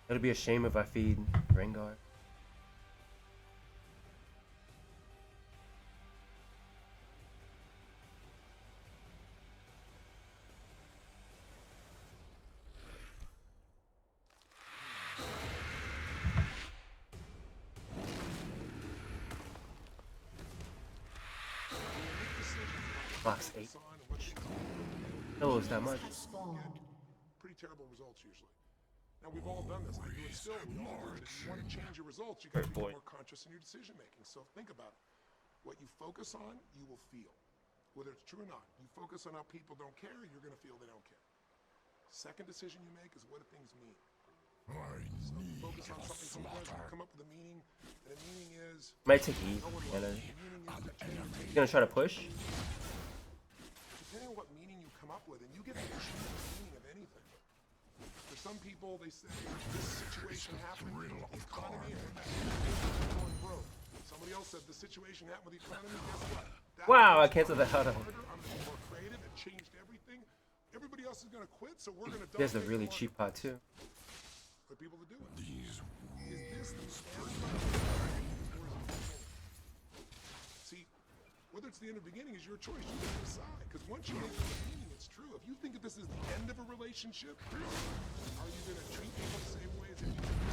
It'll be a shame if I feed Rengar. Box 8. No, it's that much. Pretty terrible results usually. Now we've all done this. I do it still. We all do it. If you want to change your results, you got to be more conscious in your decision making. So think about it. What you focus on, you will feel. Whether it's true or not. You focus on how people don't care, you're going to feel they don't care. Second decision you make is what do things mean. So you focus on something sometimes, you come up with a meaning, and the meaning is... Might take E. He's gonna try to push. Depending on what meaning you come up with, and you get to choose the meaning of anything. For some people, they say, this situation happened with the economy, and we're going broke. Somebody else said, the situation happened with the economy, guess what? Wow, I canceled that out. I'm going to be more creative, it changed everything. Everybody else is going to quit, so we're going to... He has a really cheap pot too. For people to do it. Is this the See, whether it's the end or beginning is your choice. You can decide. Because once you make the beginning, it's true. If you think that this is the end of a relationship, are you going to treat people the same way as if you did this?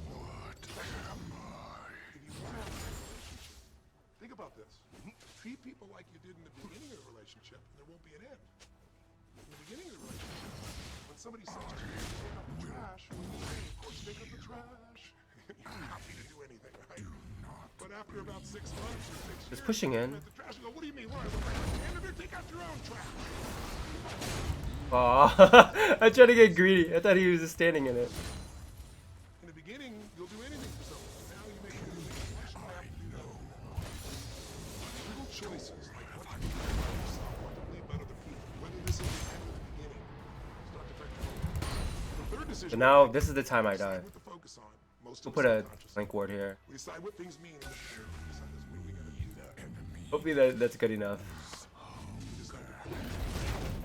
What am I? If you want to have a relationship, think about this. Treat people like you did in the beginning of the relationship, and there won't be an end. In the beginning of the relationship, when somebody says to you, take out the trash, what do you say? Of course, take out the trash. You're happy to do anything, right? But after about 6 months or 6 years, Just pushing in. the trash, you go, what do you mean? What? And take out your own trash. Aw, I tried to get greedy. I thought he was just standing in it. In the beginning, you'll do anything for someone. Now you make a decision. Why should I have to do that? Little choices, like what to believe about yourself, what to believe about other people. Whether this is the end or the beginning, start to affect your life. The third decision. So now this is the time I die. What to focus on. Most We'll of put a subconscious. link ward here. We decide what things mean in the future. We decide this way we gotta do that. Hopefully that's good enough. You decide to quit.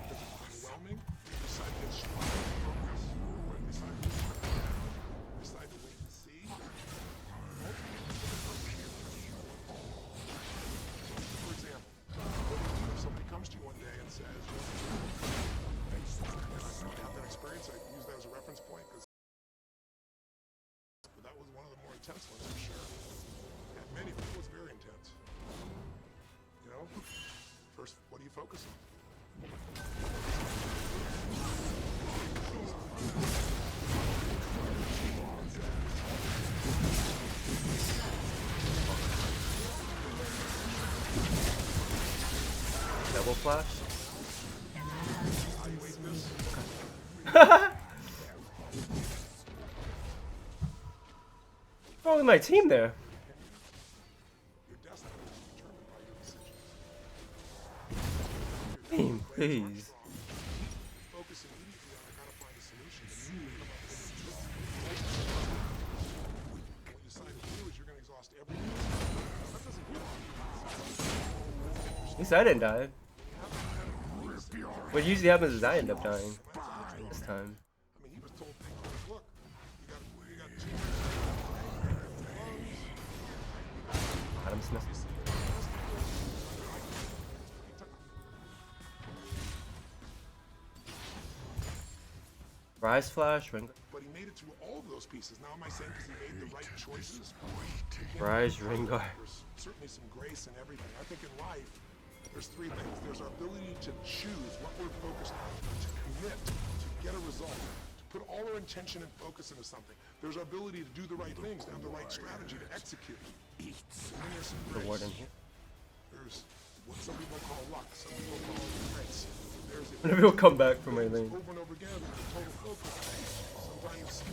If it's overwhelming, you decide to get strong and focus. Or you decide to shut down. You decide to wait and see. For example, what do you do if somebody comes to you one day and says, and I have that experience, I use that as a reference point because that was one of the more intense ones for sure. And many of it was very intense. You know, first, what do you focus on? Double flash. Evaluate this. What's wrong with my team there? Your destiny is determined by your decisions. Team, please. Focus immediately on how to find a solution. And you come up with a truth. What you decide to do is you're going to exhaust everything. That doesn't work. At least I didn't die. What usually happens is I end up dying. This time. I mean, he was told things like, look, you got two Adam Smith. Ryze flash, Rengar. But he made it through all of those pieces. Now, am I saying because he made the right choices? Ryze, Rengar. There's certainly some grace in everything. I think in life, there's three things. There's our ability to choose what we're focused on, to commit, to get a result, to put all our intention and focus into something. There's our ability to do the right things, to have the right strategy, to execute. And then there's some The grace. ward in here. There's what some people call luck, some people call grace. There's it. Whenever he'll come back from my lane. Over and over again, total focus. Sometimes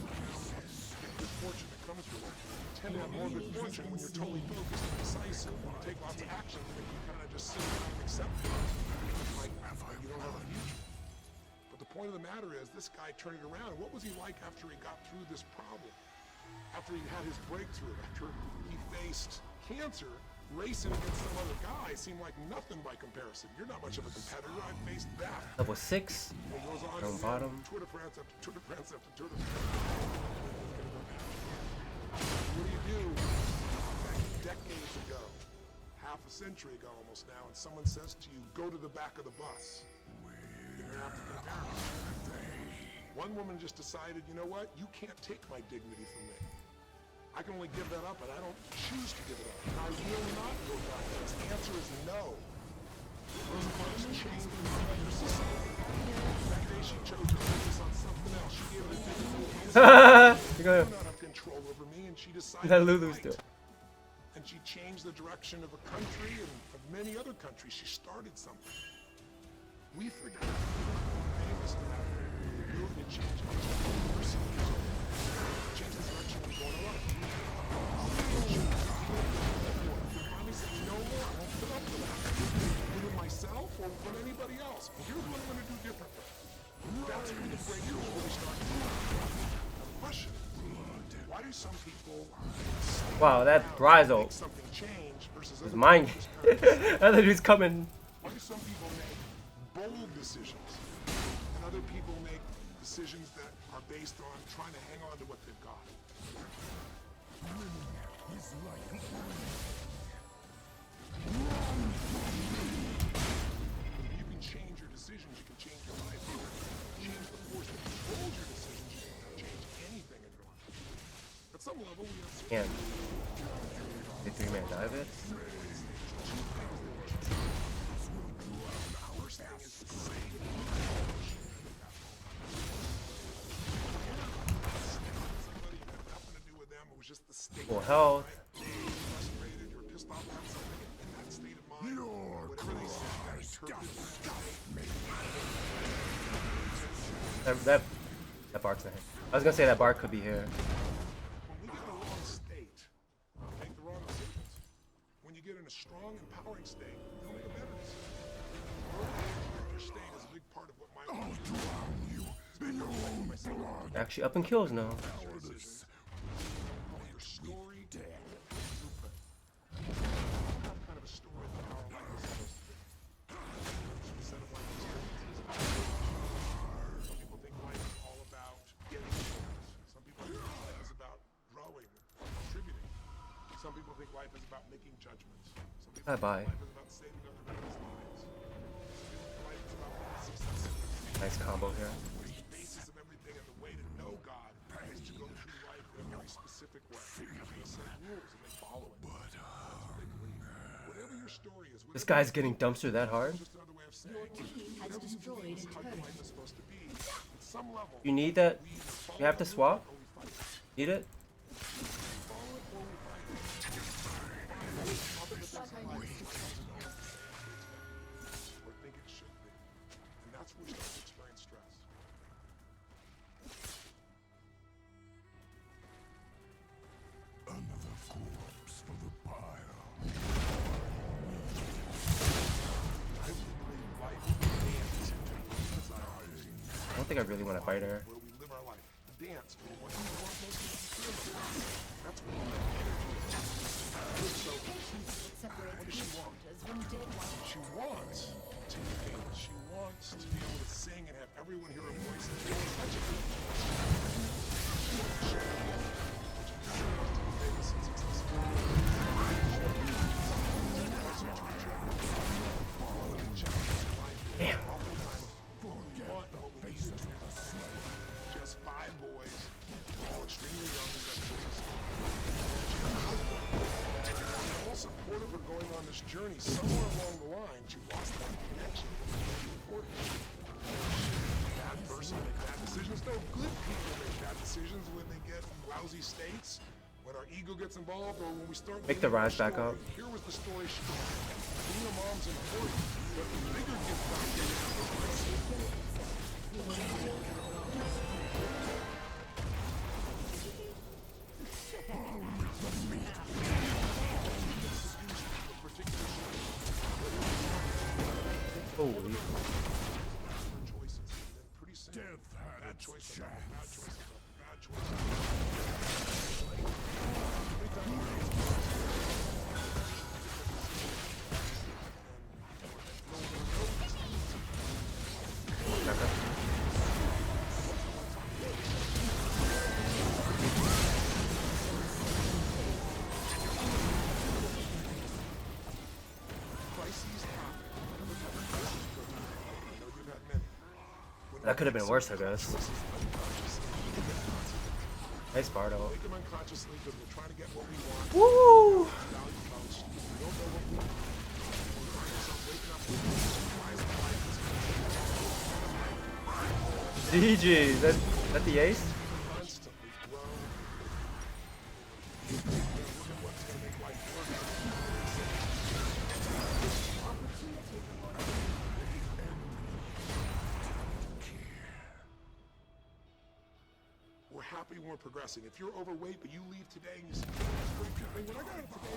good fortune that comes with it. You tend to have more good fortune when you're totally focused and decisive. When you take lots of action, and if you kind of just sit back and accept it, like you don't have a future. But the point of the matter is, this guy turned it around. What was he like after he got through this problem? After he had his breakthrough, after he faced cancer, racing against some other guy seemed like nothing by comparison. You're not much of a competitor. I faced that. Level 6. It goes on Down to bottom. Tour de France after Tour de France after Tour de France. What do? Decades ago, half a century ago almost now, and someone says to you, go to the back of the bus. You're gonna have to compare them. One woman just decided, you know what? You can't take my dignity from me. I can only give that up, and I don't choose to give it up. And I will not go back. The answer is no. Those books changed the society. That day she chose to focus on something else. She gave it a different You're gonna not have control over me, and she decided let to Lulu's do fight. it. And she changed the direction of a country and of many other countries. She started something. We forget. Famous for that. The movement changed my person. Changed the direction we're going on. Finally said, no more. I won't put up with that. Either myself or from anybody else. And here's what I'm going to do differently. That's when the breakthrough really started. The question is, why do some people Wow, that Ryze ult something change versus is other mine. people? Other dude's coming. Why do some people make bold decisions and other people make decisions that are based on trying to hang on to what they've got? You can change your decisions, you can change your life, you can change the force that controls your decisions, you can change anything in your life. At some level, we have Can. Did 3-man dive it? Full health. That bark's not here. I was gonna say that bark could be here. When we get in a wrong state, we make the wrong decisions. When you get in a strong, empowering state, you'll make a better decision. Your state is a big part of what my life is. Actually, up in kills now. Your story, blueprint. What kind of a story the power of life is supposed to be? A set of life experiences. Some people think life is all about getting things. Some people think life is about growing, contributing. Some people think life is about making judgments. Some people think Bye-bye. life is about saving other people's lives. Some people think life is about being successful. Nice combo here. The basis of everything and the way to know God is to go through life in a very specific way. They set rules and they follow it. That's what they believe. Whatever your story is, This guy's getting dumpster that hard. just another way of saying whatever you believe is how your life is supposed to be. At some level, You need that. we either follow You have to that swap. rule or we fight it. Need it? Follow it or we fight it. Other than that's how life becomes an own or think it should be. And that's where we start to experience stress. Another corpse for the pile. I believe life dance into I don't think I really want to fight her. where we live our life. Dance for what you want most of the time. That's what we energy is. So, what does she want? She wants to be famous. She wants to be able to sing and have everyone hear her voice and feel such a good voice. She wants to share her gift, which is she wants to be famous and successful. Damn. Just 5 boys, all extremely young all supportive of going on this journey. Somewhere along the line, she lost that connection. Important. Bad person make bad decisions. No, good people make bad decisions when they get in lousy states. When our ego gets involved, or when we start Make the believing our Ryze back story. up. Here was the story she told. Being a mom's important, but the bigger gift out there Holy. choices. And then pretty soon, Death had bad its choice chance. after bad choice after bad choice. Every time That could have been worse, I guess. Nice Bardo. Make them unconsciously because we're trying to get what we want. Woo! Value most. We don't know what we want. We're finding ourselves waking up with GG. That the ace? constantly grow. Look at what's going to make life work. We're happy when we're progressing. If you're overweight but you leave today and you say, when I got up today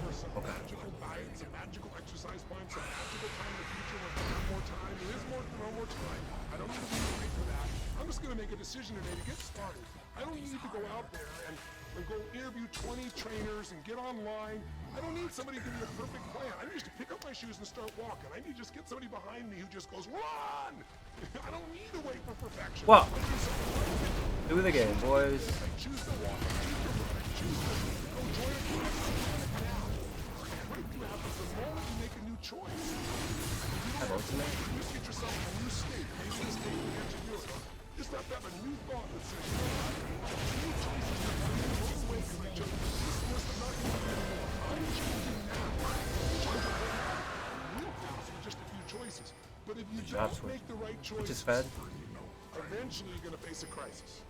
for some magical diet, some magical exercise plan, some magical time in the future when I have more time, there is more time. I don't need to be afraid for that. I'm just going to make a decision today to get started. I don't need to go out there and go interview 20 trainers and get online. I don't need somebody to give me a perfect plan. I need just to pick up my shoes and start walking. I need to just get somebody behind me who just goes, run! I don't need to wait for perfection. Well, do the game, boys. I choose to walk. I choose to go join a class now. Breakthrough happens the moment you make a new choice. Have ultimate. You get yourself in a new state. Maybe the state will get you do it. Just have to have a new thought that says, you know what? New choices are coming. Those ways that I chose. This list I'm not going to do anymore. I'm changing now. Real fast with just a few choices. But if you don't make the right choice, Which is fed. eventually you're going to face a crisis.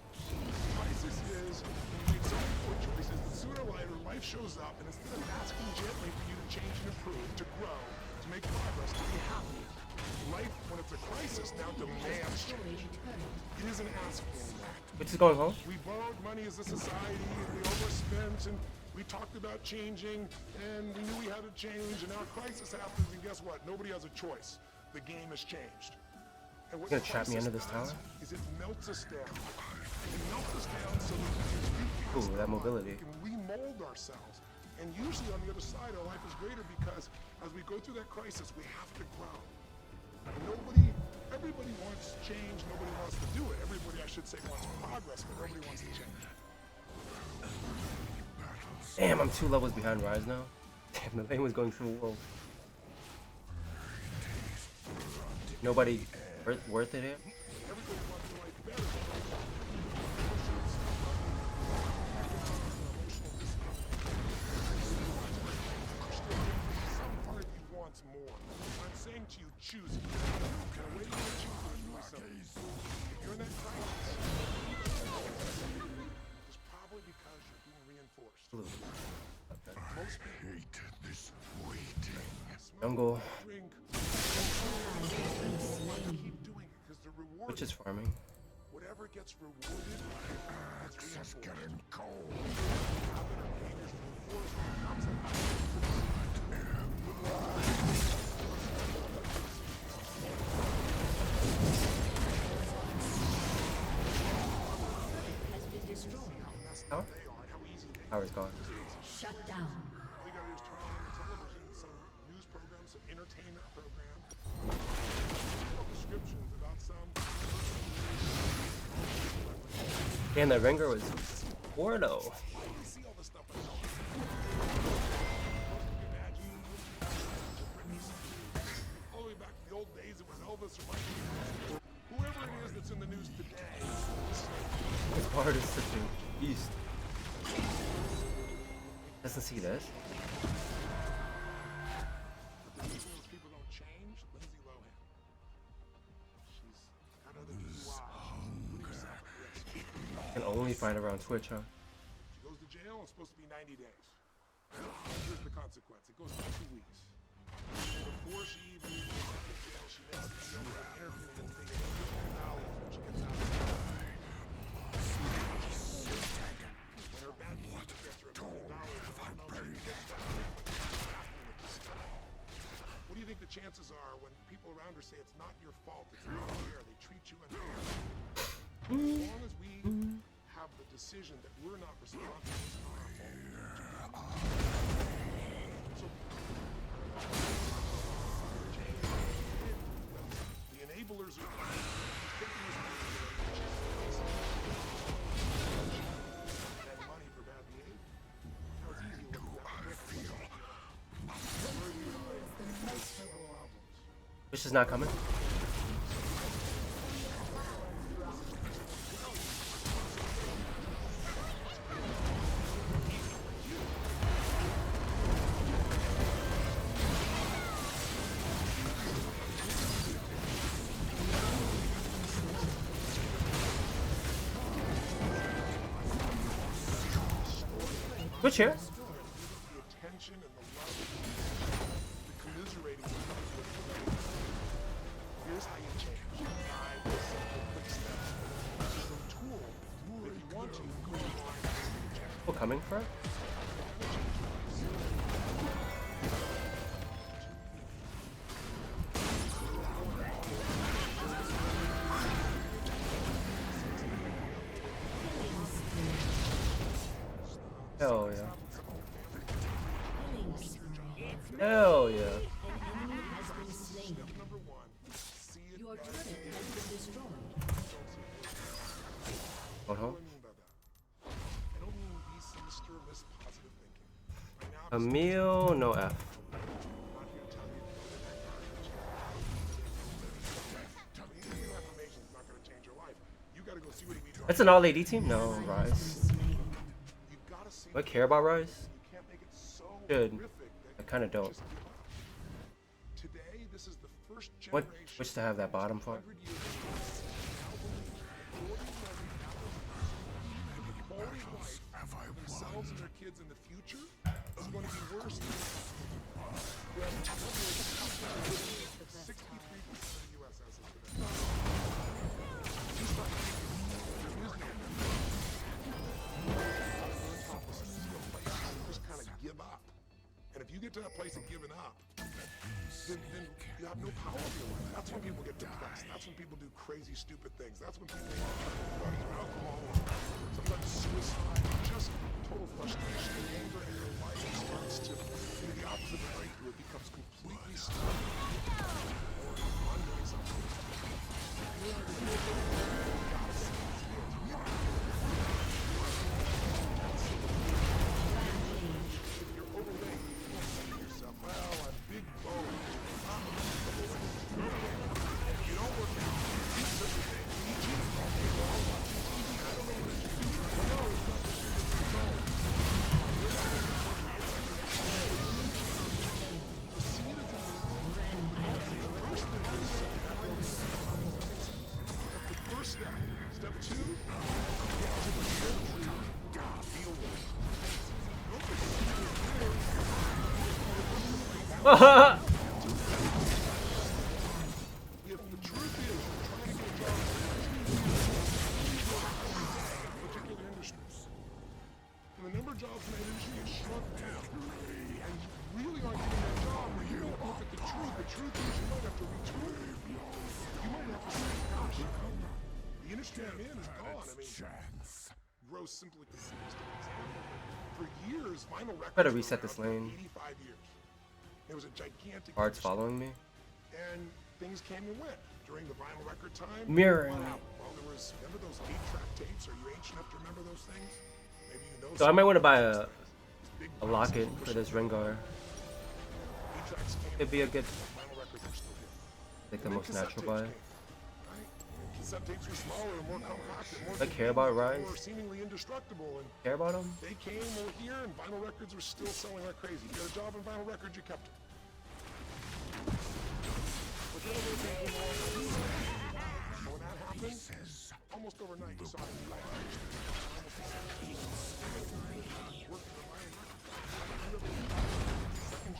Crisis is when you make so many poor choices that sooner or later life shows up, and instead of asking gently for you to change and improve, to grow, to make progress, to be happy, life, when it's a crisis, now demands change. It isn't asking anymore. Which is going home? We borrowed money as a society, and we overspent, and we talked about changing, and we knew we had to change, and now a crisis happens, and guess what? Nobody has a choice. The game has changed. And what You're gonna trap me under this tower? is it melts us down. It melts us down so that we can Ooh, that mobility. we can remold ourselves. And usually on the other side, our life is greater because as we go through that crisis, we have to grow. Everybody wants change, nobody wants to do it. Everybody, I should say, wants progress, but nobody wants to change. Damn, I'm 2 levels behind Ryze now. Damn, the thing was going through a wolf. Nobody worth it here? Everybody wants their life better. Some part of you wants more. I'm saying to you, choose it. And the way you're going to choose it is really simple. If you're in that crisis, it's probably because you're being reinforced. Okay. Most people Hate this waiting. Jungle. drink. Keep doing it because the reward, Which is farming. whatever gets rewarded, gets It's reinforced. getting cold. Tower? Tower's gone. Shut down. All you gotta do is turn on the television, some news program, some entertainment program, descriptions about some. Damn, that Rengar was Porto. You see all the stuff I know. Imagine all the way back to the old days, it was Elvis or Michael. Whoever it is that's in the news today. His heart is such a beast. Doesn't see this. Those people don't change. Lindsay Lohan. She's got other DUIs. Can only find around Twitch, huh? She goes to jail. It's supposed to be 90 days. Here's the consequence. It goes for 2 weeks. Before she even gets out of jail, she makes a deal with an interview and takes $1 million when she gets out of jail. When her bad news gets her $1 million, what do you think the chances are when people around her say it's not your fault, it's not fair, they treat you unfairly? As long as we have the decision that we're not responsible, it's not our fault. So, the enablers are taking and money for bad behavior. Now it's easy to look at that. Twitch is not coming. Switch here. The attention and the love, the commiserating with everybody. Here's how you change. 5 simple quick steps. This is a tool that if you want to, go online and change. People coming for it? Hell yeah. Hell yeah. Number 1, see it. Your turret has been destroyed. Hold on. What do I mean by that? I don't mean be sinister, miss positive thinking. Right now, I'm Emil, no F. not here to tell you to go to that garbage. Any new affirmation is not going to change your life. You got to go see what he means. That's an all AD team? No, Ryze. You got to see. Do I care about Ryze? You can't make it so Good. horrific that I kind of don't. just give up. Today, this is the first What? generation. Wish to have that bottom part. 100 years quality of life for themselves and their kids in the future is going to be worse than 63% of the U.S. as of today. Just like just kind of give up. And if you get to that place of giving up, then you have no power over your life. That's when people get depressed. That's when people do crazy, stupid things. That's when people drugs or alcohol or sometimes suicide, just total frustration and anger, and your life starts to do the opposite of breakthrough. It becomes completely stuck or undoing something. If you're overweight, you don't say to yourself, well, I'm big boned. You don't work out. You sit with it. You eat all day long watching TV. I don't know what it is you do. No, it's not the shit that you know. The seed is in the first thing is the first step. Step 2, get to the real truth. Deal with it. If the truth is you're trying to get a job in particular industries, and the number of jobs in that industry is shrunk down, and you really aren't getting that job, or you don't look at the truth. The truth is you might have to retool. You might have to say, gosh, the industry I'm in is gone. I mean, gross simply for years, vinyl records Better were reset around this for lane. 85 years. There was a gigantic Bard's industry. following me. And things came and went during the vinyl record time. Mirroring. Well, there was, remember those 8-track tapes? Are you ancient enough to remember those things? Maybe you know. So I might want to buy a big locket boxes for this Rengar. 8-tracks came It'd be a good, vinyl records were still here. like the And then most cassette natural tapes buy. came, right? And cassette tapes were smaller and more compact and more I care about convenient, Ryze. more seemingly indestructible. And Care about him? they came over here and vinyl records were still selling like crazy. You got a job in vinyl records, you kept it. But then when that happened, almost overnight, you saw the new light. Working the vinyl records. Second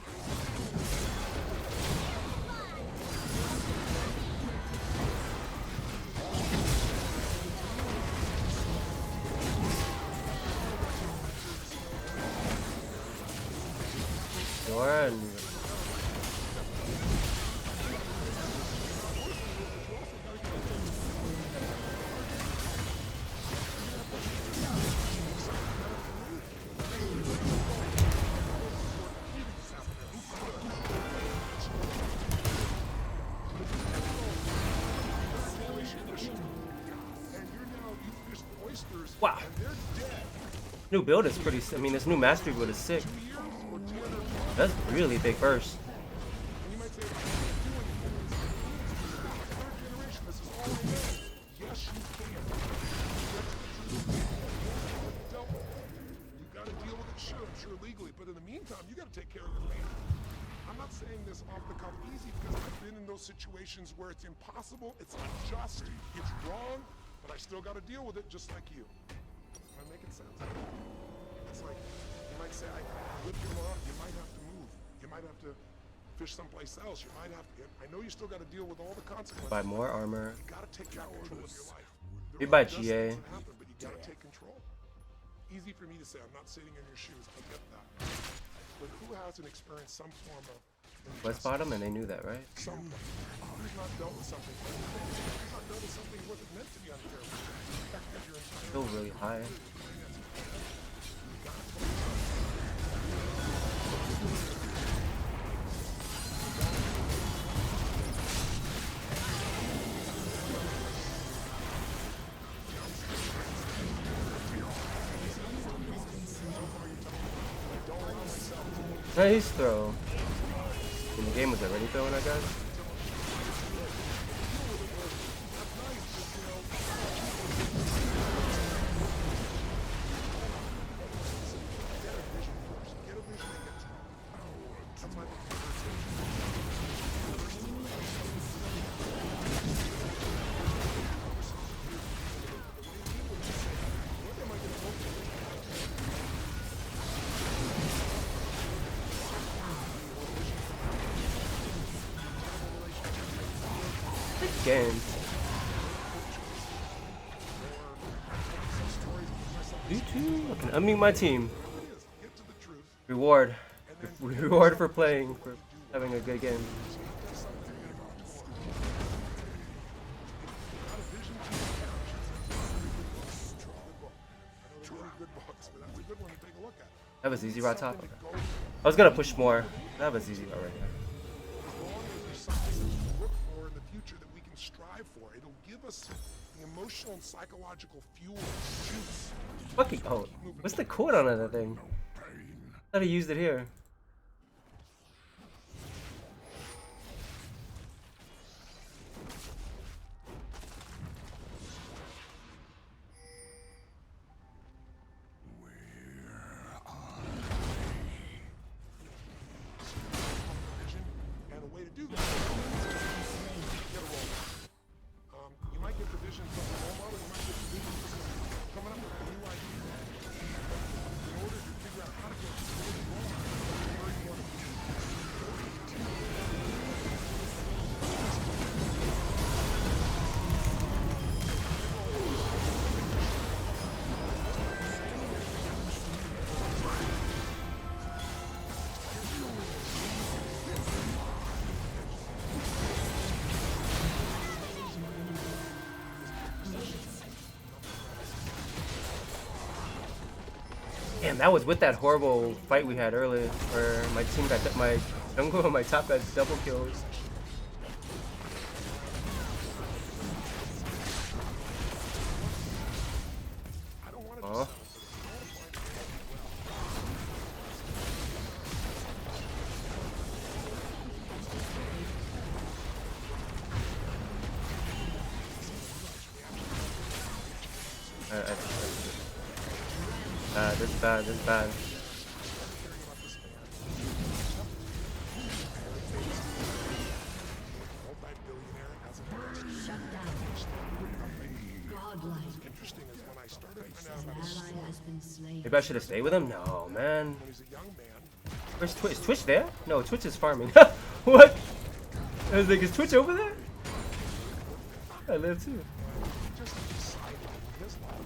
Dorans. Wow. New build is pretty. I mean, this new mastery build is sick. That's really big burst. And you might say, I can't do anything. Third generation, this is all I know. Yes, you can. You've got to deal with it, sure, I'm sure legally, but in the meantime, you got to take care of your family. I'm not saying this off the cuff easy because I've been in those situations where it's impossible, it's unjust, it's wrong, but I still got to deal with it just like you. Am I making sense? It's like, might say, with your mom, you might have to move. You might have to fish someplace else. You might have to. I know you still got to deal with all the consequences. Buy more armor. You got to take back control of your life. We buy Just GA. things that happen, but you got to take control. Easy for me to say. I'm not sitting in your shoes. I get that. But who hasn't experienced some form of West bottom, and they knew that, right? someone who's not dealt with something, who's not dealt with something that wasn't meant to be unfair, affected your entire Still really high. Nice throw. And the game was already throwing, I guess. Game. Okay, unmute my team. Reward. Reward for playing, for having a good game. That was easy right top. Okay. I was gonna push more. That was easy already. The emotional and psychological fuel juice. Fucking oh, what's the code on that thing? I thought I used it here. And a way to do that. You might get the vision from the role model, you might get the vision from coming up with a new idea. In order to figure out how to get to the role model, where you want to be. Damn, that was with that horrible fight we had earlier, where my team got my jungle and my top got double kills. Oh. This is bad, this is bad. Shut down. Godlike. Interesting is when I started An finding out ally has been slain. Maybe I should have stayed with him? No, man. when he's a young man, Where's Twitch? Is Twitch there? No, Twitch is farming. What? I was like, is Twitch over there? I live too. he just decided in his life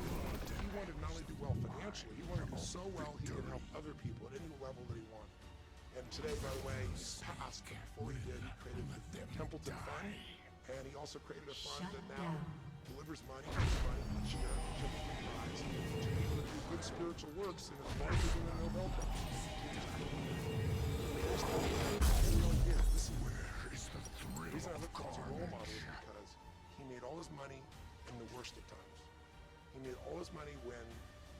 he wanted not only to do well financially, he wanted to do so well he could help other people at any level that he wanted. And today, by the way, he's passed, but before he did, he created the Templeton Fund, and he also created a fund that now delivers money each year to Ryze to be able to do good spiritual works and it's larger than the Nobel Prize. This is where is the reason I look at him as a role model is because he made all his money in the worst of times. He made all his money when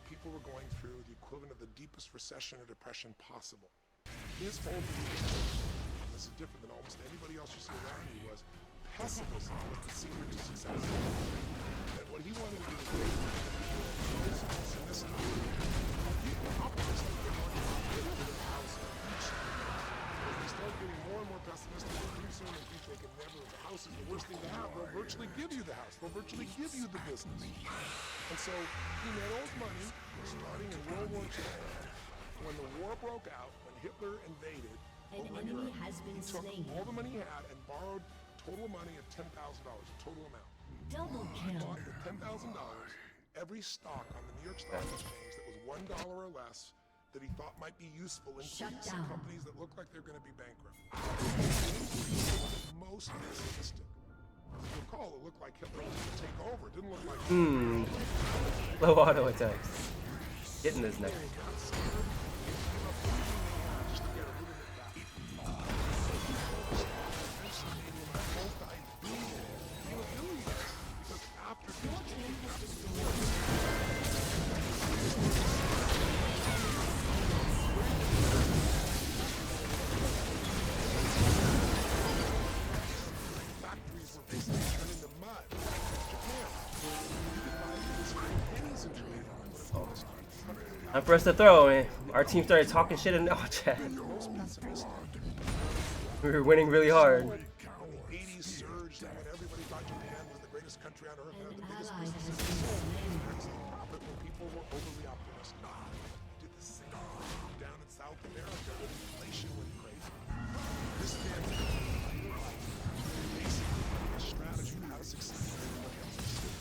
people were going through the equivalent of the deepest recession or depression possible. His whole belief, and this is different than almost anybody else you see around you, was pessimism was the secret to success. And what he wanted to do was pessimistic. Optimistic, they wanted to get rid of the house each year. As they start getting more and more pessimistic, they pretty soon they think they can never, the house is the worst thing to have. They'll virtually give you the house. They'll virtually give you the business. And so he made all his money starting in World War II. when the war broke out, when Hitler invaded, An over enemy Europe, has been he took slain. all the money he had and borrowed total money of $10,000, a total amount. Double He kill. bought with $10,000 every stock on the New York Stock Exchange that was $1 or less that he thought might be useful, Shut including some down. companies that look like they're going to be bankrupt. He was the most pessimistic. If you recall, it looked like Hitler was going to take over. It didn't look like Low auto attacks. Getting his neck. Factories were basically turned into mud. Japan. Pennies in Japan. Time for us to throw, man. Our team started talking shit in our chat. Most pessimistic. We were winning really hard. When the 80s surged and when everybody thought Japan was the greatest country on earth and An the biggest ally has business been slain. profit when people were overly optimistic. Did the same thing down in South America when inflation went crazy. This man basically a strategy on how to succeed when everybody else succeeded.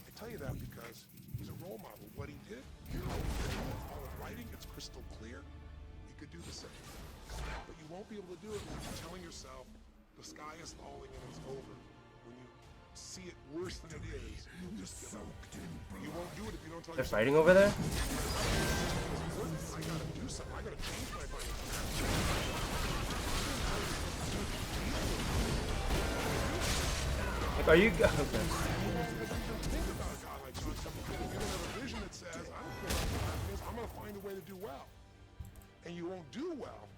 I tell you that because he's a role model. What he did, how he did it, it's all in writing, it's crystal clear. You could do the same. But you won't be able to do it when you're telling yourself the sky is falling and it's over. When you see it worse than it is, you'll just give up. You won't do it if you don't tell They're yourself, fighting over there? I gotta do something. I gotta change my financial. Like, are you? Okay. Think about a guy like John Templeton. You're gonna have a vision that says, I don't care what happens, I'm gonna find a way to do well. And you won't do well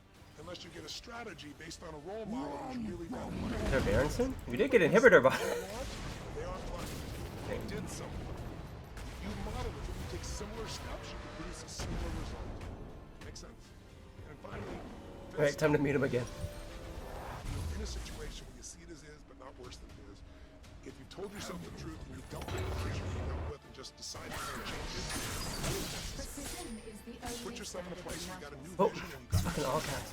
unless you get a strategy based on a role model who's really done well. They're Berenson? We did get inhibitor, but They aren't lucky. They did something. You model it. If you take similar steps, you can produce a similar result. Makes sense? And finally, alright, time to meet him again. in a situation where you see it as is, but not worse than it is, if you told yourself the truth and you dealt with the vision you dealt with and just decided you're going to change it, Precision is the only put yourself in a place where you got a new Oh, vision and you it's got fucking all cats.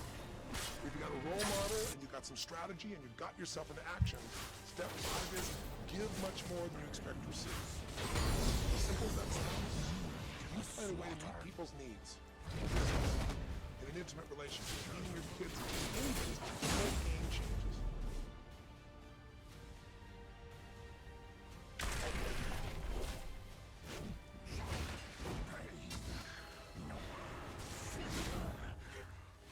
if you got a role model and you got some strategy and you got yourself into action, step 5 is give much more than you expect to receive. As simple as that sounds, you find a way to meet people's needs. In an intimate relationship, meeting your kids, anything, the whole game changes.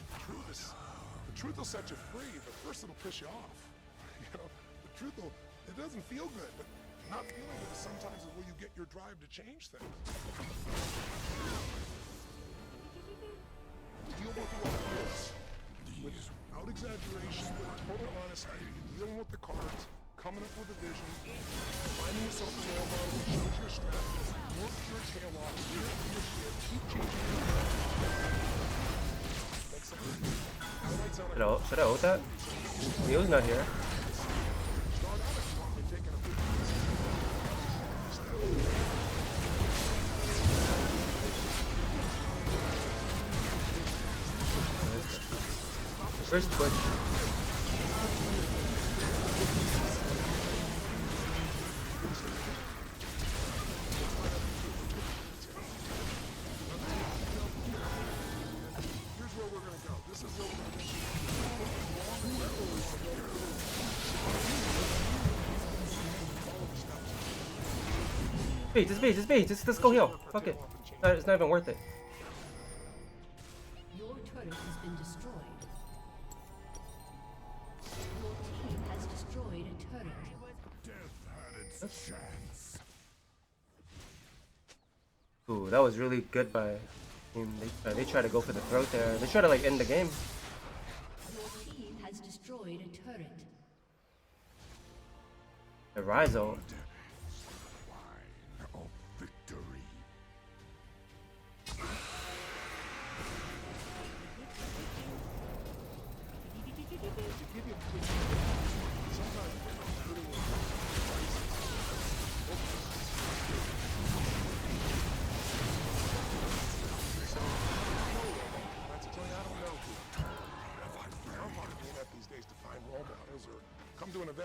The truth will set you free, but first it'll piss you off. You know, the truth will, it doesn't feel good, but not feeling good is sometimes is where you get your drive to change things. Deal with what it is, without exaggeration, with total honesty, dealing with the cards, coming up with a vision, finding yourself a role model, shows your strategy, work your tail off, do it for your shit, keep changing your Makes sense? That might sound like Should I ult that? Neil's not here. start out if you want me taking a big Where's Twitch? Here's where we're gonna go. This is where we're gonna Just bait. Just go heal. Fuck it. It's not even worth it. Your turret has been destroyed. Your team has destroyed a turret. Death had its chance. Ooh, that was really good by. I mean, they try to go for the throat there. They try to like end the game. Your team has destroyed a turret. The Ryze ult. Wine of victory.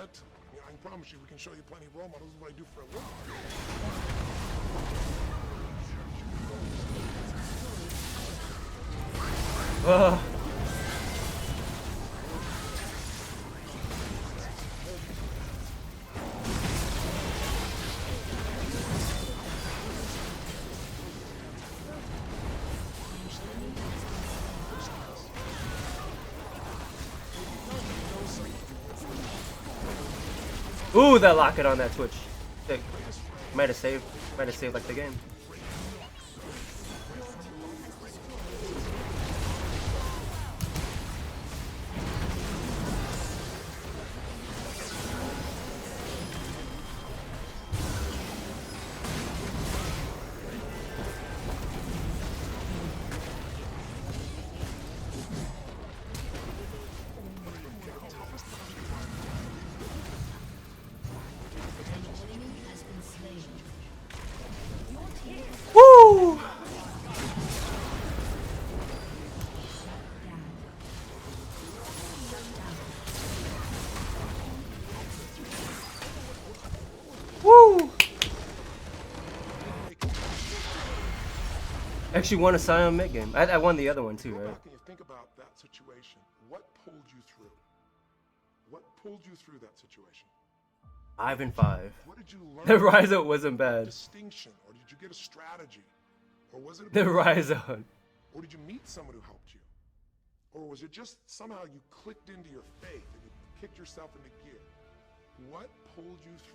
bet. I can promise you, we can show you plenty of role models of what I do for a living. Ooh, that locket on that Twitch. Sick. Might have saved like the game. Woo! Woo! Actually won a Sion mid game. I won the other one too, right? Can you think about that situation? What pulled you through? What pulled you through that situation? 5 and 5. What did you learn? The Ryze wasn't bad. Distinction, or did you get a strategy, or was it The Ryze. or did you meet someone who helped you, or was it just somehow you clicked into your faith and you kicked yourself into gear? What pulled you through?